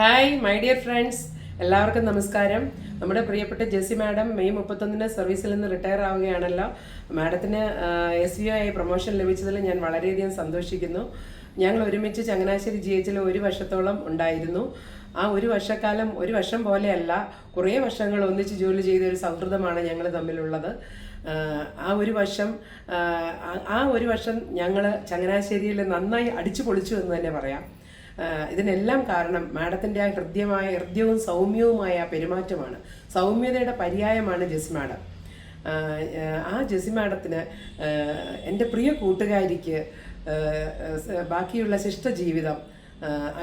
Hi my dear friends, എല്ലാവർക്കും നമസ്കാരം. നമ്മുടെ പ്രിയപ്പെട്ട ജെസ്സി മാഡം മെയ് 31 സർവീസിൽ നിന്ന് റിട്ടയർ ആവുകയാണല്ലോ. മാഡത്തിന് SVO ആയി പ്രൊമോഷൻ ലഭിച്ചതിൽ ഞാൻ വളരെയധികം സന്തോഷിക്കുന്നു. ഞങ്ങൾ ഒരുമിച്ച് ചങ്ങനാശ്ശേരി GH ഒരു വർഷത്തോളം ഉണ്ടായിരുന്നു. ആ ഒരു വർഷക്കാലം ഒരു വർഷം പോലെയല്ല, കുറേ വർഷങ്ങൾ ഒന്നിച്ച് ജോലി ചെയ്ത ഒരു സൗഹൃദമാണ് ഞങ്ങൾ തമ്മിലുള്ളത്. ആ ഒരു വർഷം ഞങ്ങൾ ചങ്ങനാശ്ശേരിയിൽ നന്നായി അടിച്ചു പൊളിച്ചു എന്ന് തന്നെ പറയാം. ഇതിനെല്ലാം കാരണം മാഡത്തിൻ്റെ ആ ഹൃദ്യവും സൗമ്യവുമായ പെരുമാറ്റമാണ്. സൗമ്യതയുടെ പര്യായമാണ് ജെസ്സി മാഡം. ആ ജെസ്സി മാഡത്തിന് എൻ്റെ പ്രിയ കൂട്ടുകാരിക്ക് ബാക്കിയുള്ള ശിഷ്ടജീവിതം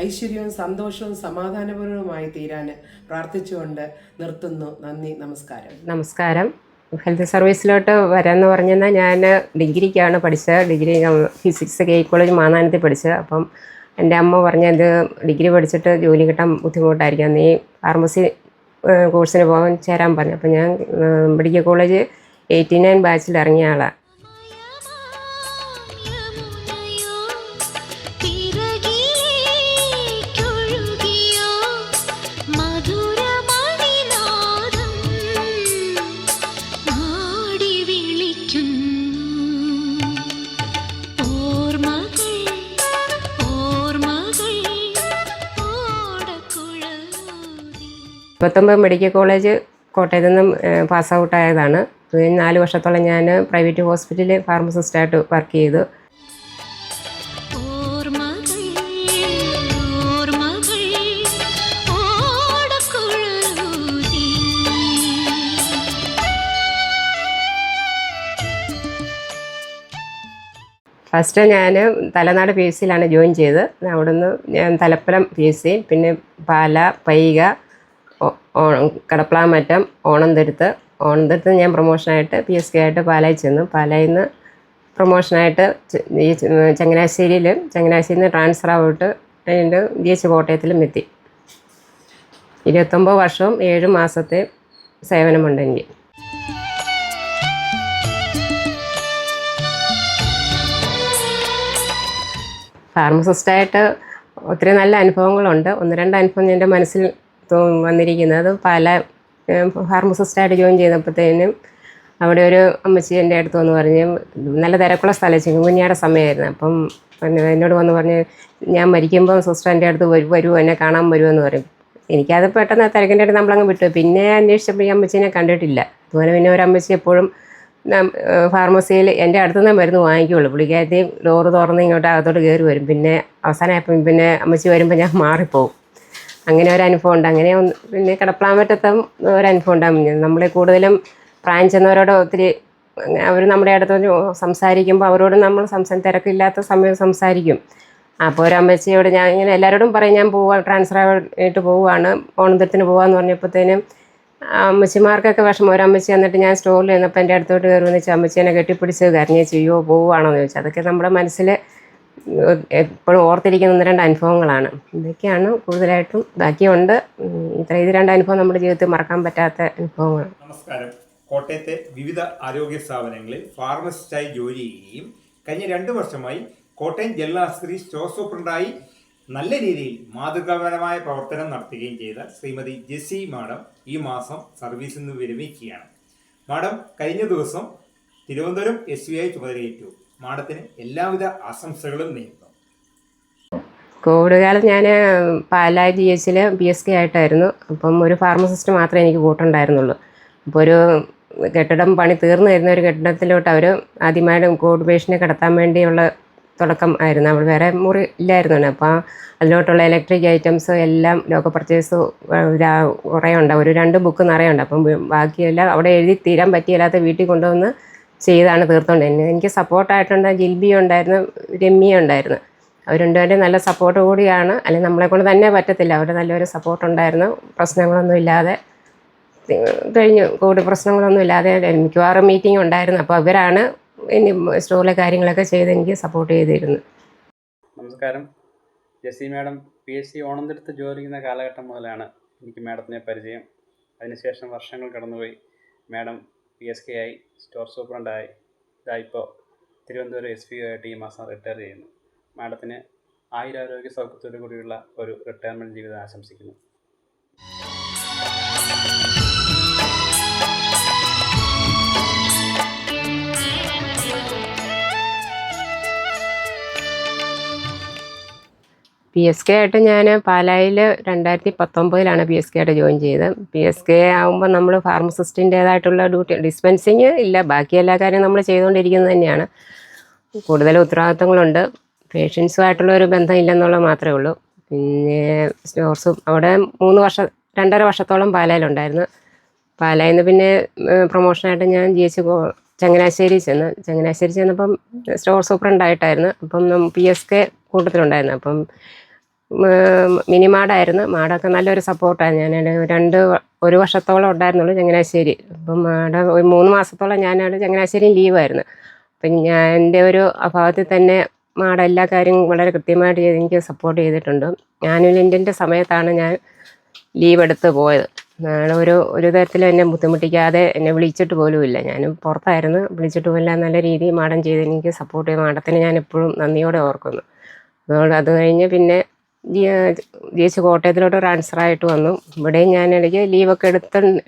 ഐശ്വര്യവും സന്തോഷവും സമാധാനപൂർവ്വമായി തീരാൻ പ്രാർത്ഥിച്ചുകൊണ്ട് നിർത്തുന്നു. നന്ദി, നമസ്കാരം. നമസ്കാരം. ഹെൽത്ത് സർവീസിലോട്ട് വരാമെന്ന് പറഞ്ഞാൽ ഞാൻ ഡിഗ്രിക്കാണ് പഠിച്ചത്. ഡിഗ്രി ഫിസിക്സ് KE കോളേജ് മാന്നാനത്തിൽ പഠിച്ചത്. അപ്പം എൻ്റെ അമ്മ പറഞ്ഞത് ഡിഗ്രി പഠിച്ചിട്ട് ജോലി കിട്ടാൻ ബുദ്ധിമുട്ടായിരിക്കും, നീ ഫാർമസി കോഴ്സിന് പോകാൻ ചേരാൻ പറഞ്ഞു. അപ്പം ഞാൻ മെഡിക്കൽ കോളേജ് 89 ബാച്ചിൽ ഇറങ്ങിയ ആളാണ്. മുപ്പത്തൊമ്പത് മെഡിക്കൽ കോളേജ് കോട്ടയത്തു നിന്നും പാസ് ഔട്ടായതാണ്. 4 വർഷത്തോളം ഞാൻ പ്രൈവറ്റ് ഹോസ്പിറ്റലിൽ ഫാർമസിസ്റ്റായിട്ട് വർക്ക് ചെയ്തു. ഫസ്റ്റ് ഞാൻ തലനാട് PHCയിലാണ് ജോയിൻ ചെയ്തത്. അവിടുന്ന് ഞാൻ തലപ്പലം PHC, പിന്നെ പാല, പൈക, കടപ്ലാമറ്റം, ഓണന്തുരുത്ത് ഞാൻ പ്രൊമോഷനായിട്ട് PSK ആയിട്ട് പാലായിൽ ചെന്നു. പാലായിൽ നിന്ന് പ്രൊമോഷനായിട്ട് ഈ ചങ്ങനാശ്ശേരിയിൽ നിന്ന് ട്രാൻസ്ഫർ ആയിട്ട് അതിൻ്റെ GH കോട്ടയത്തിലും എത്തി. 29 വർഷവും 7 മാസത്തെ സേവനമുണ്ട് എനിക്ക്. ഫാർമസിസ്റ്റായിട്ട് ഒത്തിരി നല്ല അനുഭവങ്ങളുണ്ട്. 1-2 അനുഭവം എൻ്റെ മനസ്സിൽ വന്നിരിക്കുന്നത്. പല ഫാർമസിസ്റ്റായിട്ട് ജോയിൻ ചെയ്തപ്പോഴത്തേനും അവിടെ ഒരു അമ്മച്ചി എൻ്റെ അടുത്ത് വന്ന് പറഞ്ഞ്, നല്ല തിരക്കുള്ള സ്ഥലം, ചിങ്ങുഞ്ഞാടെ സമയമായിരുന്നു. അപ്പം എന്നോട് വന്ന് പറഞ്ഞ്, ഞാൻ മരിക്കുമ്പോൾ സിസ്റ്റർ എൻ്റെ അടുത്ത് വരുമോ, എന്നെ കാണാൻ വരുമോ എന്ന് പറയും. എനിക്കത് പെട്ടെന്ന് തിരക്കിൻ്റെ അടുത്ത് നമ്മളങ്ങ് വിട്ടു. പിന്നെ അന്വേഷിച്ചപ്പോൾ ഈ അമ്മച്ചീനെ കണ്ടിട്ടില്ല. അതുപോലെ പിന്നെ ഒരു അമ്മച്ചി എപ്പോഴും ഫാർമസിയിൽ എൻ്റെ അടുത്ത് നിന്ന് മരുന്ന് വാങ്ങിക്കുകയുള്ളൂ. പുള്ളിക്കാരത്തി ഡോറ് തുറന്ന് ഇങ്ങോട്ട് അകത്തോട്ട് കയറി വരും. പിന്നെ അവസാനമായപ്പം പിന്നെ അമ്മച്ചി വരുമ്പോൾ ഞാൻ മാറിപ്പോവും. അങ്ങനെ ഒരു അനുഭവം ഉണ്ട്. അങ്ങനെ പിന്നെ കടപ്ലാമറ്റത്തും ഒരനുഭവം ഉണ്ടാകും. നമ്മൾ കൂടുതലും പ്രായം ചെന്നവരോട് ഒത്തിരി അവർ നമ്മുടെ അടുത്ത് സംസാരിക്കുമ്പോൾ അവരോട് നമ്മൾ തിരക്കില്ലാത്ത സമയം സംസാരിക്കും. അപ്പോൾ ഒരു അമ്മച്ചിയോട് ഞാൻ ഇങ്ങനെ എല്ലാവരോടും പറയും, ഞാൻ ട്രാൻസ്ഫർ ആയിട്ട് പോവുകയാണ്, ഓണന്തത്തിന് പോകാമെന്ന് പറഞ്ഞപ്പോഴത്തേനും അമ്മച്ചിമാർക്കൊക്കെ വിഷമം. ഒരു അമ്മച്ചി എന്നിട്ട് ഞാൻ സ്റ്റോറിൽ ചെന്നപ്പോൾ എൻ്റെ അടുത്തോട്ട് കയറുമെന്ന് വെച്ചാൽ അമ്മച്ചീനെ കെട്ടിപ്പിടിച്ച് കരഞ്ഞ് ചെയ്യോ പോവുകയാണോ എന്ന് ചോദിച്ചാൽ, അതൊക്കെ നമ്മുടെ മനസ്സിൽ എപ്പോഴും ഓർത്തിരിക്കുന്ന 1-2 അനുഭവങ്ങളാണ്. ഇതൊക്കെയാണ് കൂടുതലായിട്ടും. ബാക്കിയുണ്ട് ഇത് 2 അനുഭവം നമ്മുടെ ജീവിതത്തിൽ മറക്കാൻ പറ്റാത്ത അനുഭവങ്ങളാണ്. നമസ്കാരം. കോട്ടയത്തെ വിവിധ ആരോഗ്യ സ്ഥാപനങ്ങളിൽ ഫാർമസിസ്റ്റായി ജോലി ചെയ്യുകയും കഴിഞ്ഞ 2 വർഷമായി കോട്ടയം ജില്ലാ ആശുപത്രി സ്റ്റോർ സൂപ്രണ്ടായി നല്ല രീതിയിൽ മാതൃകാപരമായ പ്രവർത്തനം നടത്തുകയും ചെയ്ത ശ്രീമതി ജെസ്സി മാഡം ഈ മാസം സർവീസിൽ നിന്ന് വിരമിക്കുകയാണ്. മാഡം കഴിഞ്ഞ ദിവസം തിരുവനന്തപുരം SVO ചുമതലയേറ്റു. മാഡത്തിന് എല്ലാവിധ ആശംസകളും നേരുന്നു. കോവിഡ് കാലം ഞാൻ പാലാ GHൽ PSK ആയിട്ടായിരുന്നു. അപ്പം ഒരു ഫാർമസിസ്റ്റ് മാത്രമേ എനിക്ക് കൂട്ടുണ്ടായിരുന്നുള്ളൂ. അപ്പോൾ ഒരു കെട്ടിടം പണി തീർന്നു വരുന്ന ഒരു കെട്ടിടത്തിലോട്ട് അവർ ആദ്യമായിട്ട് കോവിഡ് പേഷ്യൻറ്റിനെ കിടത്താൻ വേണ്ടിയുള്ള തുടക്കം ആയിരുന്നു. അവിടെ വേറെ മുറി ഇല്ലായിരുന്നു. അപ്പോൾ അതിലോട്ടുള്ള ഇലക്ട്രിക് ഐറ്റംസ് എല്ലാം ലോക്കൽ പർച്ചേസ് കുറേ ഉണ്ട്. ഒരു 2 ബുക്ക് നിറയുണ്ട്. അപ്പം ബാക്കിയെല്ലാം അവിടെ എഴുതി തീരാൻ പറ്റിയില്ലാത്ത വീട്ടിൽ കൊണ്ടുവന്ന് ചെയ്താണ് തീർത്തുകൊണ്ടിരുന്നത്. എനിക്ക് സപ്പോർട്ടായിട്ടുണ്ട് ജിൽബി ഉണ്ടായിരുന്നു, രമ്യ ഉണ്ടായിരുന്നു. അവർ 2 പേരുടെ നല്ല സപ്പോർട്ട് കൂടിയാണ്. അല്ലെങ്കിൽ നമ്മളെക്കൊണ്ട് തന്നെ പറ്റത്തില്ല. അവരുടെ നല്ലൊരു സപ്പോർട്ടുണ്ടായിരുന്നു. പ്രശ്നങ്ങളൊന്നും ഇല്ലാതെ കഴിഞ്ഞു. കൂടുതൽ പ്രശ്നങ്ങളൊന്നും ഇല്ലാതെ മിക്കവാറും മീറ്റിംഗ് ഉണ്ടായിരുന്നു. അപ്പോൾ അവരാണ് ഇനി സ്റ്റോറിലെ കാര്യങ്ങളൊക്കെ ചെയ്ത് എനിക്ക് സപ്പോർട്ട് ചെയ്തിരുന്നു. നമസ്കാരം. ജെസ്സി മാഡം PHC ഓണന്തുരുത്ത് ജോലി ചെയ്യുന്ന കാലഘട്ടം മുതലാണ് എനിക്ക് മാഡത്തിനെ പരിചയം. അതിനുശേഷം വർഷങ്ങൾ കടന്നുപോയി. മാഡം PSK ആയി, സ്റ്റോർ സൂപ്രണ്ടായി, ഇതായിപ്പോൾ തിരുവനന്തപുരം SVO ആയിട്ട് ഈ മാസം റിട്ടയർ ചെയ്യുന്നു. മാഡത്തിന് ആയുരാരോഗ്യ സൗഖ്യത്തോടു കൂടിയുള്ള ഒരു റിട്ടയർമെൻറ്റ് ജീവിതം ആശംസിക്കുന്നു. PSK ആയിട്ട് ഞാൻ പാലായിൽ 2019 PSK ആയിട്ട് ജോയിൻ ചെയ്തത്. PSK ആകുമ്പോൾ നമ്മൾ ഫാർമസിസ്റ്റിൻ്റേതായിട്ടുള്ള ഡിസ്പെൻസിങ് ഇല്ല, ബാക്കി എല്ലാ കാര്യവും നമ്മൾ ചെയ്തുകൊണ്ടിരിക്കുന്നത് തന്നെയാണ്. കൂടുതൽ ഉത്തരവാദിത്തങ്ങളുണ്ട്, പേഷ്യൻസുമായിട്ടുള്ള ഒരു ബന്ധം ഇല്ലെന്നുള്ളത് മാത്രമേ ഉള്ളൂ. പിന്നെ സ്റ്റോർസും അവിടെ 2.5 വർഷത്തോളം പാലായിലുണ്ടായിരുന്നു. പാലായിൽ നിന്ന് പിന്നെ പ്രൊമോഷനായിട്ട് ഞാൻ ചങ്ങനാശ്ശേരി ചെന്നപ്പം സ്റ്റോർ സൂപ്രണ്ടായിട്ടായിരുന്നു. അപ്പം PSK കൂട്ടത്തിലുണ്ടായിരുന്നു. അപ്പം മിനിമാടായിരുന്നു. മാടൊക്കെ നല്ലൊരു സപ്പോർട്ടായിരുന്നു. ഞാൻ 1 വർഷത്തോളം ഉണ്ടായിരുന്നുള്ളൂ ചങ്ങനാശ്ശേരി. അപ്പം മാഡം ഒരു 3 മാസത്തോളം ഞാനവിടെ ചങ്ങനാശ്ശേരി ലീവായിരുന്നു. അപ്പം എൻ്റെ ഒരു അഭാവത്തിൽ തന്നെ മാഡം എല്ലാ കാര്യവും വളരെ കൃത്യമായിട്ട് എനിക്ക് സപ്പോർട്ട് ചെയ്തിട്ടുണ്ട്. ആനുവൽ ഇൻറ്റിൻ്റെ സമയത്താണ് ഞാൻ ലീവ് എടുത്ത് പോയത്. ഒരു തരത്തിലും എന്നെ ബുദ്ധിമുട്ടിക്കാതെ എന്നെ വിളിച്ചിട്ട് പോലും ഇല്ല. ഞാനും പുറത്തായിരുന്നു, വിളിച്ചിട്ട് പോലും നല്ല രീതിയിൽ മാഡം ചെയ്ത് എനിക്ക് സപ്പോർട്ട് ചെയ്ത് മാഡത്തിന് ഞാൻ എപ്പോഴും നന്ദിയോടെ ഓർക്കുന്നു. അത് കഴിഞ്ഞ് പിന്നെ കോട്ടയത്തിലോട്ട് ട്രാൻസ്ഫറായിട്ട് വന്നു. ഇവിടെയും ഞാൻ ഇടയ്ക്ക് ലീവൊക്കെ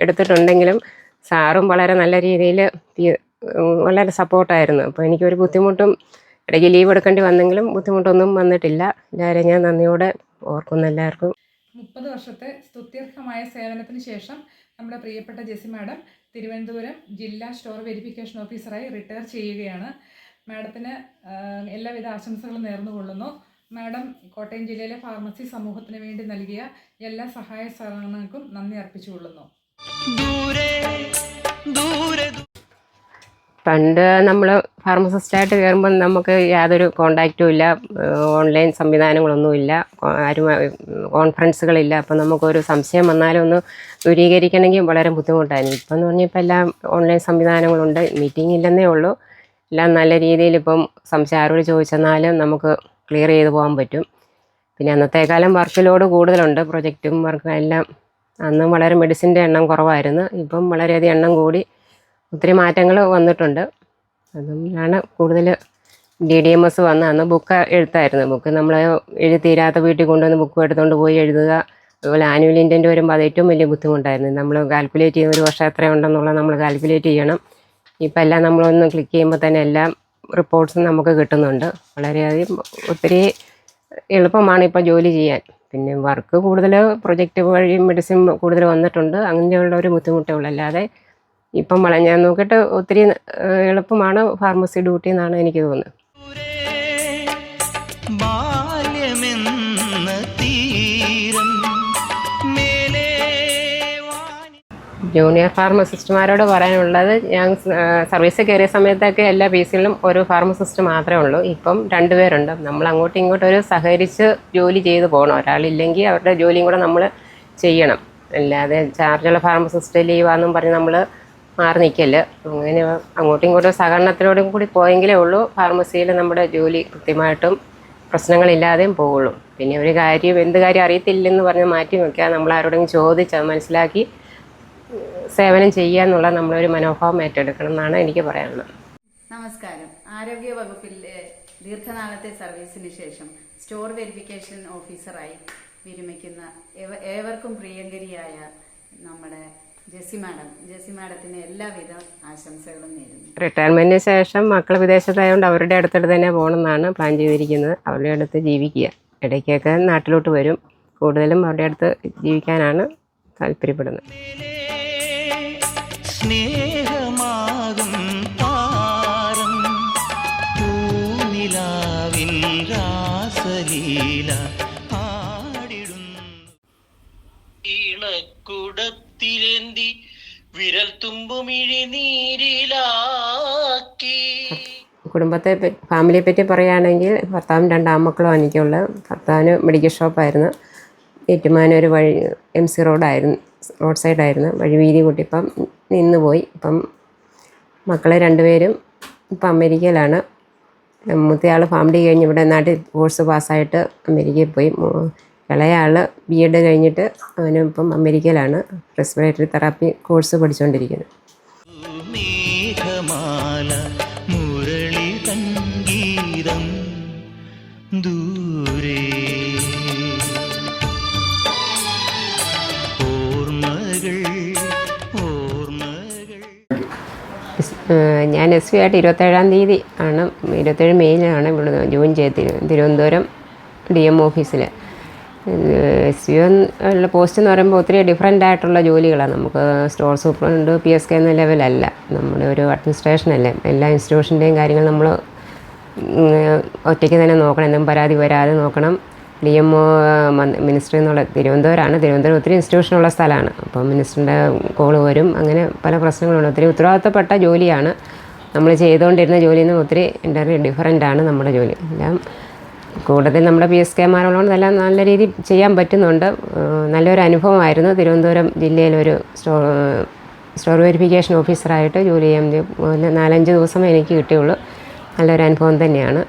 എടുത്തിട്ടുണ്ടെങ്കിലും സാറും വളരെ നല്ല രീതിയിൽ വളരെ സപ്പോർട്ടായിരുന്നു. അപ്പോൾ എനിക്കൊരു ബുദ്ധിമുട്ടും ഇടയ്ക്ക് ലീവ് എടുക്കേണ്ടി വന്നെങ്കിലും ബുദ്ധിമുട്ടൊന്നും വന്നിട്ടില്ല. എല്ലാവരെയും ഞാൻ നന്ദിയോടെ ഓർക്കുന്നു. എല്ലാവർക്കും 30 വർഷത്തെ സ്തുത്യർഹമായ സേവനത്തിന് ശേഷം നമ്മുടെ പ്രിയപ്പെട്ട ജെസി മാഡം തിരുവനന്തപുരം ജില്ലാ സ്റ്റോർ വെരിഫിക്കേഷൻ ഓഫീസറായി റിട്ടയർ ചെയ്യുകയാണ്. മാഡത്തിന് എല്ലാവിധ ആശംസകളും നേർന്നുകൊള്ളുന്നു. മാഡം കോട്ടയം ജില്ലയിലെ ഫാർമസി സമൂഹത്തിന് വേണ്ടി നൽകിയ എല്ലാ സഹായ സഹകരണങ്ങൾക്കും നന്ദി അർപ്പിച്ചുകൊള്ളുന്നു. പണ്ട് നമ്മൾ ഫാർമസിസ്റ്റായിട്ട് കയറുമ്പം നമുക്ക് യാതൊരു കോണ്ടാക്റ്റും ഇല്ല, ഓൺലൈൻ സംവിധാനങ്ങളൊന്നുമില്ല, ആരും കോൺഫറൻസുകളില്ല. അപ്പം നമുക്കൊരു സംശയം വന്നാലും ഒന്ന് ദൂരീകരിക്കണമെങ്കിൽ വളരെ ബുദ്ധിമുട്ടായിരുന്നു. ഇപ്പം എന്ന് പറഞ്ഞാൽ ഇപ്പം എല്ലാം ഓൺലൈൻ സംവിധാനങ്ങളുണ്ട്, മീറ്റിംഗ് ഇല്ലെന്നേ ഉള്ളൂ. എല്ലാം നല്ല രീതിയിൽ ഇപ്പം സംശയം ആരോട് ചോദിച്ചെന്നാലും നമുക്ക് ക്ലിയർ ചെയ്ത് പോകാൻ പറ്റും. പിന്നെ അന്നത്തേക്കാലം വർക്ക് ലോഡ് കൂടുതലുണ്ട്, പ്രൊജക്റ്റും വർക്കും എല്ലാം. അന്ന് വളരെ മെഡിസിൻ്റെ എണ്ണം കുറവായിരുന്നു, ഇപ്പം വളരെയധികം എണ്ണം കൂടി ഒത്തിരി മാറ്റങ്ങൾ വന്നിട്ടുണ്ട്. അതുകൊണ്ടാണ് കൂടുതൽ DDMS വന്ന്. അന്ന് ബുക്ക് എഴുത്തായിരുന്നു. ബുക്ക് നമ്മൾ എഴുതിത്തീരാത്ത വീട്ടിൽ കൊണ്ടുവന്ന് ബുക്ക് എടുത്തുകൊണ്ട് പോയി എഴുതുക. അതുപോലെ ആനുവൽ ഇൻറ്റൻറ്റ് വരുമ്പോൾ അത് ഏറ്റവും വലിയ ബുദ്ധിമുട്ടായിരുന്നു. നമ്മൾ കാൽക്കുലേറ്റ് ചെയ്യുന്ന ഒരു വർഷം എത്രയുണ്ടെന്നുള്ളത് നമ്മൾ കാൽക്കുലേറ്റ് ചെയ്യണം. ഇപ്പം എല്ലാം നമ്മളൊന്ന് ക്ലിക്ക് ചെയ്യുമ്പോൾ തന്നെ എല്ലാം റിപ്പോർട്ട്സും നമുക്ക് കിട്ടുന്നുണ്ട്. വളരെയധികം ഒത്തിരി എളുപ്പമാണ് ഇപ്പോൾ ജോലി ചെയ്യാൻ. പിന്നെ വർക്ക് കൂടുതൽ പ്രൊജക്റ്റ് വഴി മെഡിസിൻ കൂടുതൽ വന്നിട്ടുണ്ട്. അങ്ങനെയുള്ള ഒരു ബുദ്ധിമുട്ടേ ഉള്ളൂ. അല്ലാതെ ഇപ്പം ഞാൻ നോക്കിയിട്ട് ഒത്തിരി എളുപ്പമാണ് ഫാർമസി ഡ്യൂട്ടി എന്നാണ് എനിക്ക് തോന്നുന്നത്. ജൂനിയർ ഫാർമസിസ്റ്റുമാരോട് പറയാനുള്ളത്, ഞാൻ സർവീസിൽ കയറിയ സമയത്തൊക്കെ എല്ലാ PCകളിലും ഒരു ഫാർമസിസ്റ്റ് മാത്രമേ ഉള്ളൂ. ഇപ്പം 2 പേരുണ്ട്. നമ്മൾ അങ്ങോട്ടും ഇങ്ങോട്ടും ഒരു സഹകരിച്ച് ജോലി ചെയ്ത് പോകണം. ഒരാളില്ലെങ്കിൽ അവരുടെ ജോലിയും കൂടെ നമ്മൾ ചെയ്യണം. അല്ലാതെ ചാർജുള്ള ഫാർമസിസ്റ്റ് ലീവാന്നും പറഞ്ഞ് നമ്മൾ മാറി നിൽക്കല്. അങ്ങനെ അങ്ങോട്ടും ഇങ്ങോട്ടും സഹകരണത്തിലൂടെ കൂടി പോയെങ്കിലേ ഉള്ളൂ ഫാർമസിയിൽ നമ്മുടെ ജോലി കൃത്യമായിട്ടും പ്രശ്നങ്ങളില്ലാതെയും പോവുള്ളൂ. പിന്നെ ഒരു കാര്യം എന്ത് കാര്യം അറിയത്തില്ലെന്ന് പറഞ്ഞ് മാറ്റി വയ്ക്കുക, നമ്മൾ ആരോടെങ്കിലും ചോദിച്ചത് മനസ്സിലാക്കി സേവനം ചെയ്യുക എന്നുള്ള നമ്മളൊരു മനോഭാവം ഏറ്റെടുക്കണം എന്നാണ് എനിക്ക് പറയാനുള്ളത്. നമസ്കാരം. ആരോഗ്യ വകുപ്പിലെ ദീർഘനാളത്തെ സർവീസിന് ശേഷം സ്റ്റോർ വെരിഫിക്കേഷൻ ഓഫീസറായി വിരമിക്കുന്ന ഏവർക്കും പ്രിയങ്കരിയായ നമ്മുടെ ജെസി മാഡത്തിന് എല്ലാവിധ ആശംസകളും നേരുന്നു. റിട്ടയർമെൻറ്റിന് ശേഷം മക്കൾ വിദേശത്തായതുകൊണ്ട് അവരുടെ അടുത്തിട്ട് തന്നെ പോകണമെന്നാണ് പ്ലാൻ ചെയ്തിരിക്കുന്നത്. അവരുടെ അടുത്ത് ജീവിക്കുക. ഇടയ്ക്കൊക്കെ നാട്ടിലോട്ട് വരും. കൂടുതലും അവരുടെ അടുത്ത് ജീവിക്കാനാണ് താല്പര്യപ്പെടുന്നത്. സ്നേഹമാകും താരം പൂനിലാവിൻ രാസലീല പാടിടുന്നു. ഇളക്കുടത്തിലെന്തി വിരൽ തുമ്പുമിഴി നീരിലാക്കി. കുടുംബത്തെ ഫാമിലിയെ പറ്റി പറയുകയാണെങ്കിൽ ഭർത്താവും 2 ആൺമക്കളും എനിക്കുള്ളത്. ഭർത്താവിന് മെഡിക്കൽ ഷോപ്പായിരുന്നു. ഏറ്റുമാനൂർ വഴി MC റോഡ് സൈഡായിരുന്നു. വഴി വീതി കൂട്ടിപ്പം നിന്നുപോയി. ഇപ്പം മക്കളെ 2 പേരും ഇപ്പം അമേരിക്കയിലാണ്. മൂത്തയാൾ ഫാമിലി കഴിഞ്ഞ് ഇവിടെ നാട്ടിൽ കോഴ്സ് പാസ്സായിട്ട് അമേരിക്കയിൽ പോയി. ഇളയാൾ B.Ed കഴിഞ്ഞിട്ട് അവനും ഇപ്പം അമേരിക്കയിലാണ് റെസ്പിറേറ്ററി തെറാപ്പി കോഴ്സ് പഠിച്ചുകൊണ്ടിരിക്കുന്നത്. മേഘമാല മുരളി സംഗീതം ദൂരെ എസ് വി ആയിട്ട് 27-ാം തീയതി ആണ്, 27 മെയ്യിലാണ് ഇവിടെ ജോയിൻ ചെയ്ത് തിരുവനന്തപുരം DM ഓഫീസിൽ. SVO ഉള്ള പോസ്റ്റ് എന്ന് പറയുമ്പോൾ ഒത്തിരി ഡിഫറെൻ്റ് ആയിട്ടുള്ള ജോലികളാണ്. നമുക്ക് സ്റ്റോർ സൂപ്രണ്ട് PSK എന്ന ലെവലല്ല, നമ്മുടെ ഒരു അഡ്മിനിസ്ട്രേഷനല്ലേ. എല്ലാ ഇൻസ്റ്റിറ്റ്യൂഷൻ്റെയും കാര്യങ്ങൾ നമ്മൾ ഒറ്റയ്ക്ക് തന്നെ നോക്കണം, എന്തെങ്കിലും പരാതി വരാതെ നോക്കണം. DMO മിനിസ്റ്റർ എന്നുള്ള തിരുവനന്തപുരം ഒത്തിരി ഇൻസ്റ്റിറ്റ്യൂഷനുള്ള സ്ഥലമാണ്. അപ്പോൾ മിനിസ്റ്ററിൻ്റെ കോള് വരും, അങ്ങനെ പല പ്രശ്നങ്ങളുണ്ട്. ഒത്തിരി ഉത്തരവാദിത്തപ്പെട്ട ജോലിയാണ് നമ്മൾ ചെയ്തുകൊണ്ടിരുന്ന ജോലിയിൽ നിന്ന് ഒത്തിരി ഡിഫറൻ്റാണ് നമ്മുടെ ജോലി. എല്ലാം കൂടുതൽ നമ്മുടെ PSKമാരുള്ളതുകൊണ്ട് എല്ലാം നല്ല രീതിയിൽ ചെയ്യാൻ പറ്റുന്നുണ്ട്. നല്ലൊരു അനുഭവമായിരുന്നു. തിരുവനന്തപുരം ജില്ലയിലൊരു സ്റ്റോർ വെരിഫിക്കേഷൻ ഓഫീസറായിട്ട് ജോലി ചെയ്യാൻ 4-5 ദിവസമേ എനിക്ക് കിട്ടിയുള്ളൂ. നല്ലൊരു അനുഭവം തന്നെയാണ്.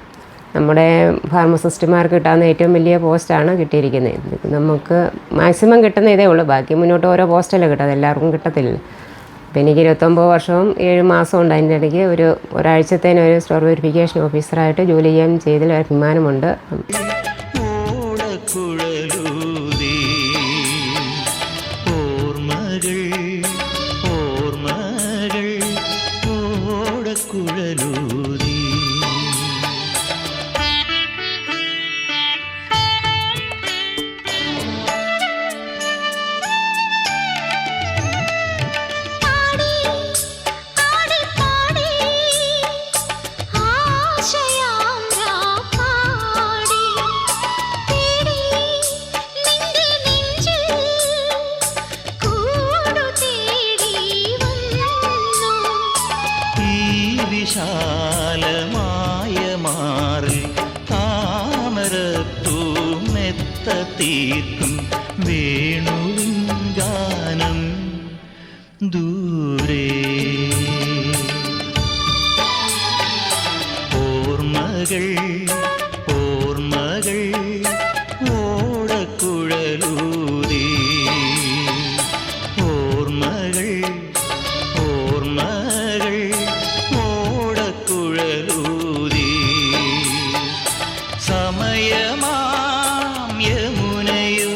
നമ്മുടെ ഫാർമസിസ്റ്റുമാർക്ക് കിട്ടാവുന്ന ഏറ്റവും വലിയ പോസ്റ്റാണ് കിട്ടിയിരിക്കുന്നത്. നമുക്ക് മാക്സിമം കിട്ടുന്ന ഇതേ ഉള്ളൂ, ബാക്കി മുന്നോട്ട് ഓരോ പോസ്റ്റല്ലേ കിട്ടും, അതെല്ലാവർക്കും കിട്ടത്തില്ല. അപ്പോൾ എനിക്ക് 29 വർഷവും 7 മാസവും ഉണ്ട്. അതിൻ്റെ ഇടയ്ക്ക് ഒരാഴ്ചത്തേന് ഒരു സ്റ്റോർ വെരിഫിക്കേഷൻ ഓഫീസറായിട്ട് ജോലി ചെയ്യാൻ ചെയ്തതിൽ അഭിമാനമുണ്ട്. ഓടക്കുഴലൂതി ഓർമ്മകൾ ഓടക്കുഴലൂതി വിശാലമായ മാറിൽ താമരത്തൂമെത്ത തീർക്കും വേണുവിൻ ഗാനം ദൂരെ. ഓർമ്മകൾ ഓടക്കുഴലൂതി ഓർമ്മകൾ ഓടക്കുഴലൂതി സമയമാം യമുനയോ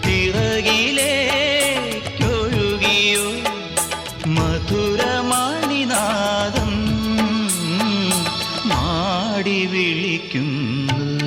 പിറകിലേക്കൊഴുകിയോ മധുരമണിനാദം മാടി വിളിക്കുന്നു.